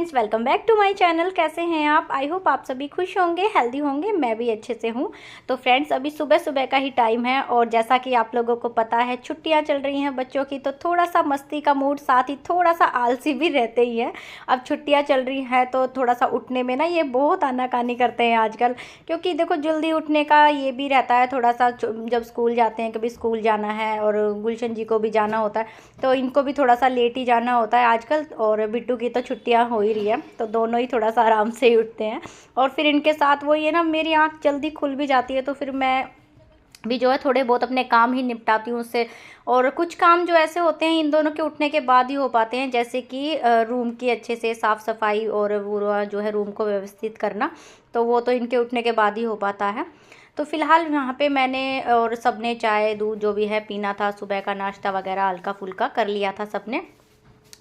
Friends, welcome back to my channel. कैसे हैं आप? आई होप आप सभी खुश होंगे, हेल्दी होंगे। मैं भी अच्छे से हूँ। तो फ्रेंड्स, अभी सुबह सुबह का ही टाइम है और जैसा कि आप लोगों को पता है, छुट्टियाँ चल रही हैं बच्चों की, तो थोड़ा सा मस्ती का मूड, साथ ही थोड़ा सा आलसी भी रहते ही है। अब छुट्टियाँ चल रही हैं तो थोड़ा सा उठने में ना ये बहुत आनाकानी करते हैं आजकल, क्योंकि देखो जल्दी उठने का ये भी रहता है थोड़ा सा। जब स्कूल जाते हैं, कभी स्कूल जाना है और गुलशन जी को भी जाना होता है, तो इनको भी थोड़ा सा लेट ही जाना होता है आजकल। और बिट्टू की तो छुट्टियां हो ही रही है, तो दोनों ही थोड़ा सा आराम से ही उठते हैं। और फिर इनके साथ वो ये ना, मेरी आँख जल्दी खुल भी जाती है, तो फिर मैं भी जो है थोड़े बहुत अपने काम ही निपटाती हूँ उससे। और कुछ काम जो ऐसे होते हैं इन दोनों के उठने के बाद ही हो पाते हैं, जैसे कि रूम की अच्छे से साफ़ सफाई और पूरा जो है रूम को व्यवस्थित करना, तो वो तो इनके उठने के बाद ही हो पाता है। तो फ़िलहाल यहाँ पे मैंने और सबने चाय दूध जो भी है पीना था, सुबह का नाश्ता वगैरह हल्का फुल्का कर लिया था सबने।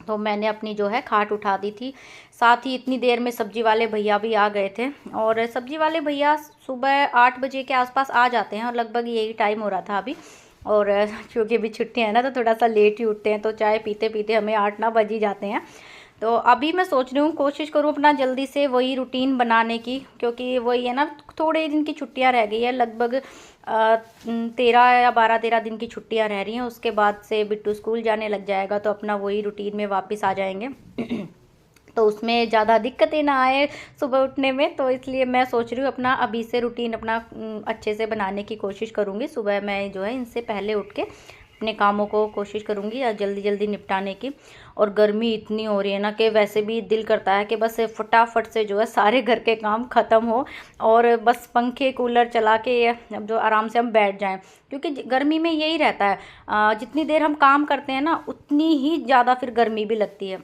तो मैंने अपनी जो है खाट उठा दी थी। साथ ही इतनी देर में सब्जी वाले भैया भी आ गए थे, और सब्जी वाले भैया सुबह 8 बजे के आसपास आ जाते हैं और लगभग यही टाइम हो रहा था अभी। और क्योंकि अभी छुट्टियाँ हैं ना, तो थोड़ा सा लेट ही उठते हैं, तो चाय पीते पीते हमें 8-9 बज ही जाते हैं। तो अभी मैं सोच रही हूँ, कोशिश करूँ अपना जल्दी से वही रूटीन बनाने की, क्योंकि वही है ना, थोड़े दिन की छुट्टियाँ रह गई है, लगभग 13 या 12-13 दिन की छुट्टियाँ रह रही हैं। उसके बाद से बिट्टू स्कूल जाने लग जाएगा, तो अपना वही रूटीन में वापस आ जाएंगे। तो उसमें ज़्यादा दिक्कतें ना आए सुबह उठने में, तो इसलिए मैं सोच रही हूँ अपना अभी से रूटीन अपना अच्छे से बनाने की कोशिश करूँगी। सुबह मैं जो है इनसे पहले उठ के अपने कामों को कोशिश करूँगी या जल्दी जल्दी निपटाने की। और गर्मी इतनी हो रही है ना कि वैसे भी दिल करता है कि बस फटाफट से जो है सारे घर के काम ख़त्म हो और बस पंखे कूलर चला के अब जो आराम से हम बैठ जाएं, क्योंकि गर्मी में यही रहता है, जितनी देर हम काम करते हैं ना उतनी ही ज़्यादा फिर गर्मी भी लगती है।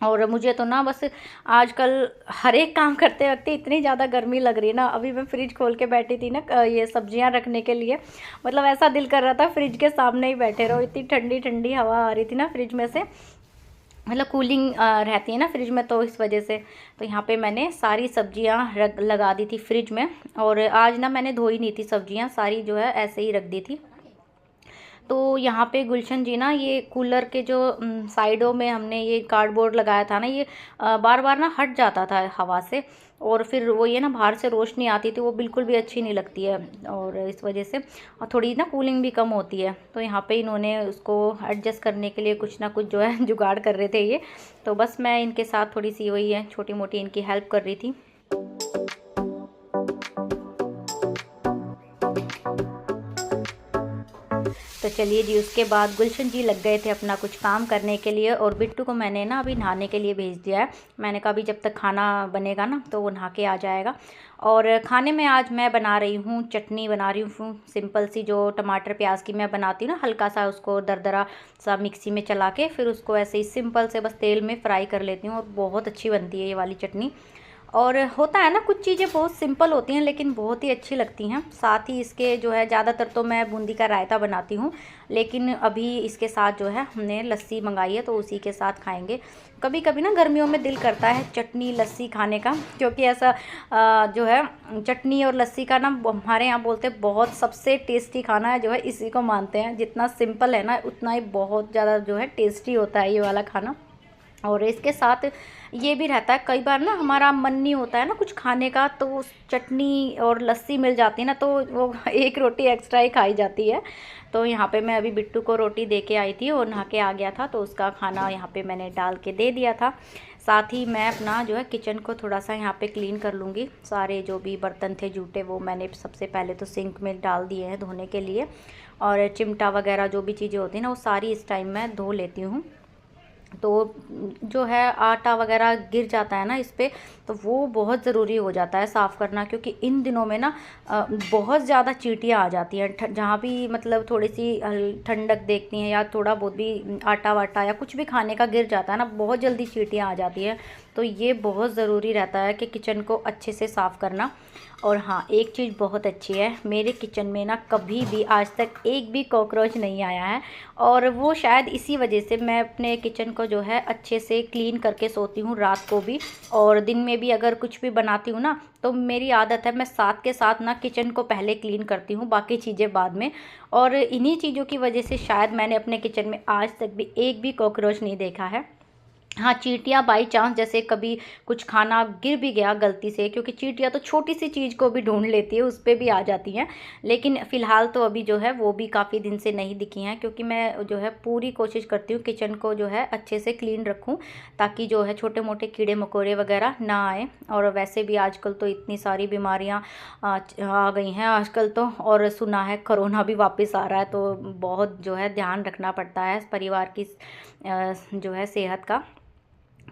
और मुझे तो ना बस आजकल हर एक काम करते वक्त इतनी ज़्यादा गर्मी लग रही है ना। अभी मैं फ्रिज खोल के बैठी थी ना ये सब्जियां रखने के लिए, मतलब ऐसा दिल कर रहा था फ्रिज के सामने ही बैठे रहो, इतनी ठंडी ठंडी हवा आ रही थी ना फ्रिज में से, मतलब कूलिंग रहती है ना फ्रिज में, तो इस वजह से। तो यहाँ पे मैंने सारी सब्जियां लगा दी थी फ्रिज में, और आज ना मैंने धोई नहीं थी सब्जियां, सारी जो है ऐसे ही रख दी थी। तो यहाँ पे गुलशन जी ना, ये कूलर के जो साइडों में हमने ये कार्डबोर्ड लगाया था ना, ये बार बार ना हट जाता था हवा से, और फिर वो ये ना बाहर से रोशनी आती थी, वो बिल्कुल भी अच्छी नहीं लगती है, और इस वजह से और थोड़ी ना कूलिंग भी कम होती है। तो यहाँ पे इन्होंने उसको एडजस्ट करने के लिए कुछ ना कुछ जो है जुगाड़ कर रहे थे ये। तो बस मैं इनके साथ थोड़ी सी वही है छोटी मोटी इनकी हेल्प कर रही थी। तो चलिए जी, उसके बाद गुलशन जी लग गए थे अपना कुछ काम करने के लिए, और बिट्टू को मैंने ना अभी नहाने के लिए भेज दिया है। मैंने कहा अभी जब तक खाना बनेगा ना तो वो नहा के आ जाएगा। और खाने में आज मैं बना रही हूँ चटनी, बना रही हूँ सिंपल सी, जो टमाटर प्याज की मैं बनाती हूँ ना, हल्का सा उसको दरदरा सा मिक्सी में चला के फिर उसको ऐसे ही सिंपल से बस तेल में फ्राई कर लेती हूँ, और बहुत अच्छी बनती है ये वाली चटनी। और होता है ना, कुछ चीज़ें बहुत सिंपल होती हैं लेकिन बहुत ही अच्छी लगती हैं। साथ ही इसके जो है ज़्यादातर तो मैं बूंदी का रायता बनाती हूँ, लेकिन अभी इसके साथ जो है हमने लस्सी मंगाई है, तो उसी के साथ खाएंगे। कभी कभी ना गर्मियों में दिल करता है चटनी लस्सी खाने का, क्योंकि ऐसा जो है चटनी और लस्सी का ना हमारे यहाँ बोलते हैं बहुत सबसे टेस्टी खाना है, जो है इसी को मानते हैं। जितना सिंपल है ना उतना ही बहुत ज़्यादा जो है टेस्टी होता है ये वाला खाना। और इसके साथ ये भी रहता है, कई बार ना हमारा मन नहीं होता है ना कुछ खाने का, तो उस चटनी और लस्सी मिल जाती है ना, तो वो एक रोटी एक्स्ट्रा ही खाई जाती है। तो यहाँ पे मैं अभी बिट्टू को रोटी दे के आई थी और नहा के आ गया था, तो उसका खाना यहाँ पे मैंने डाल के दे दिया था। साथ ही मैं अपना जो है किचन को थोड़ा सा यहाँ पे क्लीन कर लूँगी। सारे जो भी बर्तन थे जूठे वो मैंने सबसे पहले तो सिंक में डाल दिए हैं धोने के लिए, और चिमटा वगैरह जो भी चीज़ें होती हैं ना वो सारी इस टाइम मैं धो लेती हूँ। तो जो है आटा वगैरह गिर जाता है ना इस पे, तो वो बहुत ज़रूरी हो जाता है साफ़ करना, क्योंकि इन दिनों में ना बहुत ज़्यादा चींटियाँ आ जाती हैं। जहाँ भी मतलब थोड़ी सी ठंडक देखती हैं या थोड़ा बहुत भी आटा वाटा या कुछ भी खाने का गिर जाता है ना, बहुत जल्दी चींटियाँ आ जाती हैं। तो ये बहुत ज़रूरी रहता है कि किचन को अच्छे से साफ़ करना। और हाँ, एक चीज़ बहुत अच्छी है, मेरे किचन में ना कभी भी आज तक एक भी कॉकरोच नहीं आया है, और वो शायद इसी वजह से मैं अपने किचन को जो है अच्छे से क्लीन करके सोती हूँ रात को भी। और दिन में भी अगर कुछ भी बनाती हूँ ना, तो मेरी आदत है मैं साथ के साथ ना किचन को पहले क्लीन करती हूँ, बाकी चीज़ें बाद में। और इन्हीं चीज़ों की वजह से शायद मैंने अपने किचन में आज तक भी एक भी कॉकरोच नहीं देखा है। हाँ, चींटियाँ बाई चांस जैसे कभी कुछ खाना गिर भी गया गलती से, क्योंकि चींटियाँ तो छोटी सी चीज़ को भी ढूंढ लेती है, उस पे भी आ जाती हैं। लेकिन फ़िलहाल तो अभी जो है वो भी काफ़ी दिन से नहीं दिखी हैं, क्योंकि मैं जो है पूरी कोशिश करती हूँ किचन को जो है अच्छे से क्लीन रखूँ, ताकि जो है छोटे मोटे कीड़े मकोड़े वगैरह ना आए। और वैसे भी आजकल तो इतनी सारी बीमारियाँ आ गई हैं आजकल तो, और सुना है कोरोना भी वापस आ रहा है, तो बहुत जो है ध्यान रखना पड़ता है परिवार की जो है सेहत का।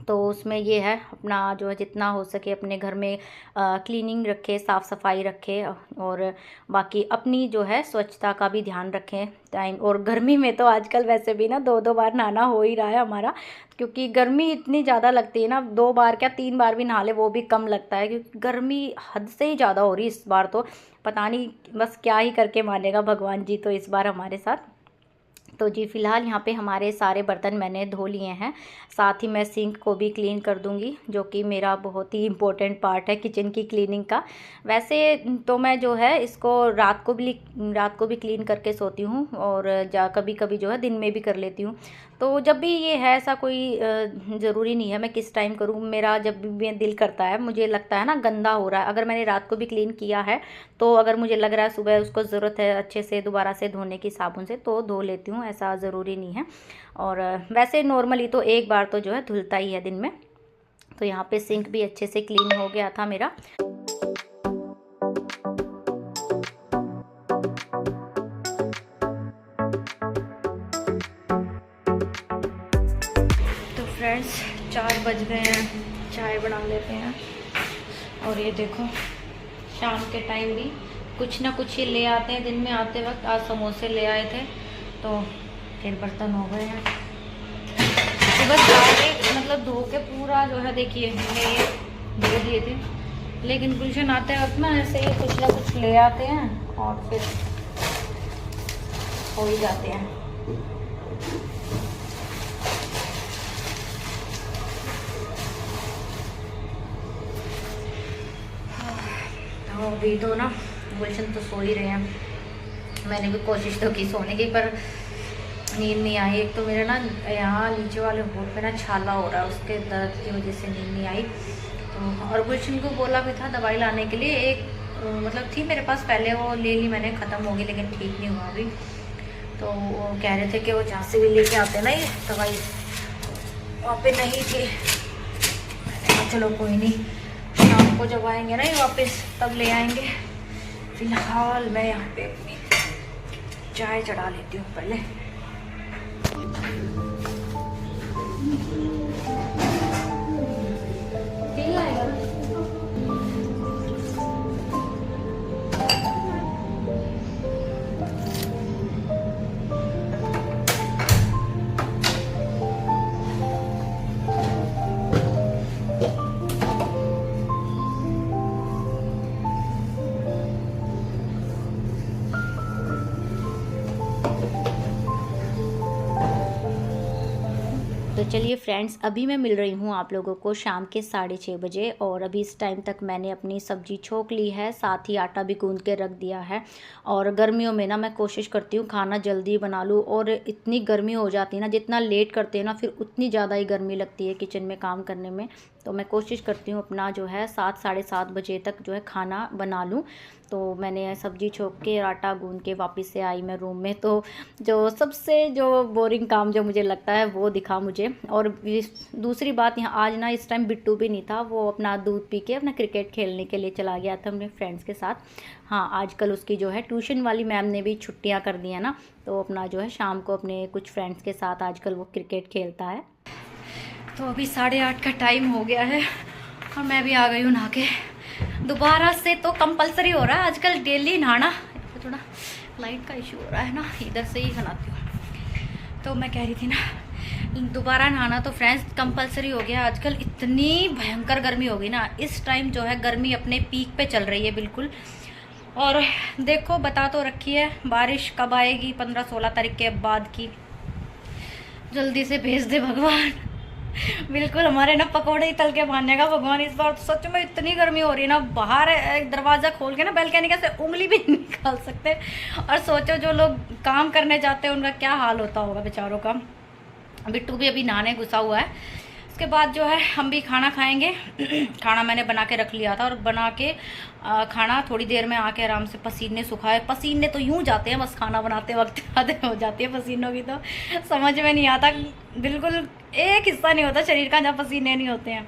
तो उसमें ये है अपना जो है जितना हो सके अपने घर में क्लीनिंग रखे, साफ़ सफाई रखे, और बाकी अपनी जो है स्वच्छता का भी ध्यान रखें टाइम। और गर्मी में तो आजकल वैसे भी ना 2-2 बार नहाना हो ही रहा है हमारा, क्योंकि गर्मी इतनी ज़्यादा लगती है ना, 2 बार क्या 3 बार भी नहा ले वो भी कम लगता है, क्योंकि गर्मी हद से ही ज़्यादा हो रही है इस बार तो। पता नहीं बस क्या ही करके मानेगा भगवान जी तो इस बार हमारे साथ। तो जी फ़िलहाल यहाँ पे हमारे सारे बर्तन मैंने धो लिए हैं, साथ ही मैं सिंक को भी क्लीन कर दूँगी, जो कि मेरा बहुत ही इम्पोर्टेंट पार्ट है किचन की क्लीनिंग का। वैसे तो मैं जो है इसको रात को भी क्लीन करके सोती हूँ, और कभी कभी जो है दिन में भी कर लेती हूँ। तो जब भी ये है ऐसा कोई ज़रूरी नहीं है मैं किस टाइम करूँ, मेरा जब भी मैं दिल करता है, मुझे लगता है ना गंदा हो रहा है, अगर मैंने रात को भी क्लीन किया है तो अगर मुझे लग रहा है सुबह उसको ज़रूरत है अच्छे से दोबारा से धोने की साबुन से, तो धो लेती हूँ, ऐसा ज़रूरी नहीं है। और वैसे नॉर्मली तो एक बार तो जो है धुलता ही है दिन में। तो यहाँ पे सिंक भी अच्छे से क्लीन हो गया था मेरा। तो फ्रेंड्स 4 बज गए हैं, चाय बना लेते हैं। और ये देखो शाम के टाइम भी कुछ ना कुछ ये ले आते हैं, दिन में आते वक्त आज समोसे ले आए थे, तो फिर बर्तन हो गए हैं। बस सारे मतलब धो के पूरा जो है देखिए मैंने ये धो दिए थे, लेकिन गुलशन आते वक्त ना ऐसे ही कुछ ना कुछ ले आते हैं और फिर हो ही जाते हैं। तो अभी तो ना गुलशन तो सो ही रहे हैं, मैंने भी कोशिश तो की सोने की, पर नींद नहीं आई। एक तो मेरा ना यहाँ नीचे वाले होठ पे ना छाला हो रहा है, उसके दर्द की वजह से नींद नहीं आई। तो और गुलशन को बोला भी था दवाई लाने के लिए, एक मतलब थी मेरे पास पहले, वो ले ली मैंने, ख़त्म हो गई लेकिन ठीक नहीं हुआ अभी। तो वो कह रहे थे कि वो जहाँ से भी लेके आते ना ये दवाई, वहाँ पे नहीं थी। मैंने कहा चलो कोई नहीं, शाम को जब आएंगे ना ये वापस तब ले आएंगे। फिलहाल मैं यहाँ पे अपनी चाय चढ़ा लेती हूँ पहले। तो चलिए फ्रेंड्स, अभी मैं मिल रही हूँ आप लोगों को शाम के 6:30 बजे, और अभी इस टाइम तक मैंने अपनी सब्ज़ी छोक ली है, साथ ही आटा भी गूंद के रख दिया है। और गर्मियों में ना मैं कोशिश करती हूँ खाना जल्दी बना लूँ, और इतनी गर्मी हो जाती है ना, जितना लेट करते हैं ना फिर उतनी ज़्यादा ही गर्मी लगती है किचन में काम करने में। तो मैं कोशिश करती हूँ अपना जो है 7 साढ़े 7 बजे तक जो है खाना बना लूँ। तो मैंने सब्ज़ी छोक के आटा गूंद के वापस से आई मैं रूम में, तो जो सबसे जो बोरिंग काम जो मुझे लगता है वो दिखा मुझे। और दूसरी बात, यहाँ आज ना इस टाइम बिट्टू भी नहीं था, वो अपना दूध पी के अपना क्रिकेट खेलने के लिए चला गया था अपने फ्रेंड्स के साथ। हाँ, आजकल उसकी जो है ट्यूशन वाली मैम ने भी छुट्टियाँ कर दी हैं ना, तो अपना जो है शाम को अपने कुछ फ्रेंड्स के साथ आजकल वो क्रिकेट खेलता है। तो अभी 8:30 का टाइम हो गया है और मैं भी आ गई हूँ नहा के। दोबारा से तो कंपलसरी हो रहा है आजकल डेली नहाना, थोड़ा लाइट का इशू हो रहा है ना, इधर से ही नहाती हूँ। तो मैं कह रही थी ना दोबारा नहाना तो फ्रेंड्स कंपलसरी हो गया आजकल, इतनी भयंकर गर्मी हो गई ना। इस टाइम जो है गर्मी अपने पीक पे चल रही है बिल्कुल। और देखो बता तो रखी है बारिश कब आएगी, 15-16 तारीख के बाद की, जल्दी से भेज दे भगवान। बिल्कुल हमारे ना पकौड़े ही तल के मारने का भगवान इस बार। तो सच में इतनी गर्मी हो रही है ना, बाहर एक दरवाज़ा खोल के ना बैल्कनी से उंगली भी नहीं निकाल सकते। और सोचो जो लोग काम करने जाते हैं उनका क्या हाल होता होगा बेचारों का। बिट्टू भी अभी नहाने घुसा हुआ है, उसके बाद जो है हम भी खाना खाएंगे। खाना मैंने बना के रख लिया था और बना के खाना थोड़ी देर में आके आराम से पसीने सुखाए। पसीने तो यूं जाते हैं बस खाना बनाते वक्त आधे हो जाती है पसीनों की, तो समझ में नहीं आता, बिल्कुल एक हिस्सा नहीं होता शरीर का जहाँ पसीने नहीं होते हैं।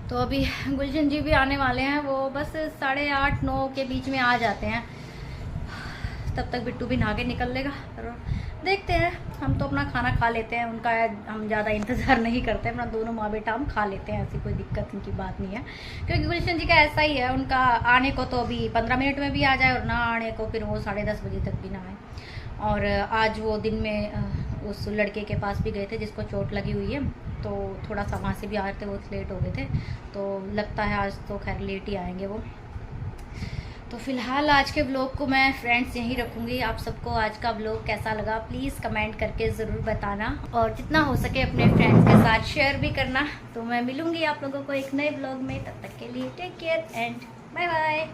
तो अभी गुलशन जी भी आने वाले हैं, वो बस 8:30-9 के बीच में आ जाते हैं। तब तक बिट्टू भी नहा के निकल लेगा। देखते हैं, हम तो अपना खाना खा लेते हैं, उनका हम ज़्यादा इंतज़ार नहीं करते, अपना दोनों माँ बेटा हम खा लेते हैं, ऐसी कोई दिक्कत की बात नहीं है। क्योंकि गुलशन जी का ऐसा ही है, उनका आने को तो अभी 15 मिनट में भी आ जाए और ना आने को फिर वो 10:30 बजे तक भी ना आए। और आज वो दिन में उस लड़के के पास भी गए थे जिसको चोट लगी हुई है, तो थोड़ा सा वहाँ से भी आ रहे थे, वो लेट हो गए थे, तो लगता है आज तो खैर लेट ही आएंगे वो। तो फिलहाल आज के व्लॉग को मैं फ्रेंड्स यहीं रखूँगी। आप सबको आज का व्लॉग कैसा लगा प्लीज़ कमेंट करके ज़रूर बताना, और जितना हो सके अपने फ्रेंड्स के साथ शेयर भी करना। तो मैं मिलूँगी आप लोगों को एक नए व्लॉग में, तब तक के लिए take care and bye bye.